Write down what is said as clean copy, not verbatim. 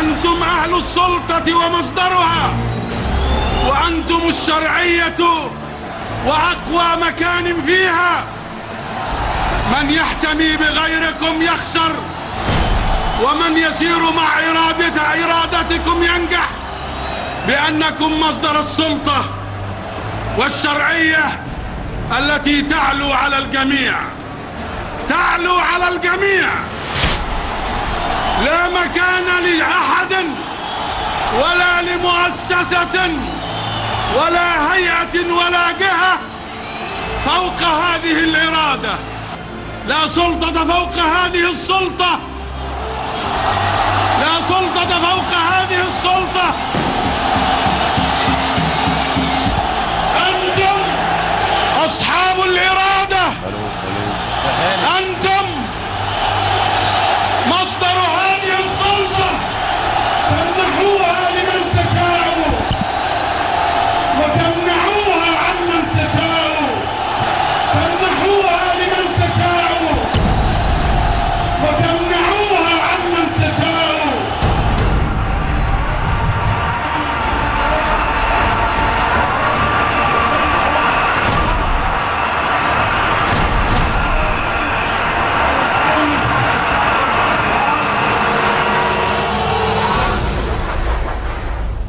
أنتم أهل السلطة ومصدرها، وأنتم الشرعية وأقوى مكان فيها. من يحتمي بغيركم يخسر، ومن يسير مع إرادتكم ينجح، بأنكم مصدر السلطة والشرعية التي تعلو على الجميع، تعلو على الجميع. لا مكان لأحد ولا لمؤسسة ولا هيئة ولا جهة فوق هذه الإرادة. لا سلطة فوق هذه السلطة، لا سلطة فوق هذه السلطة.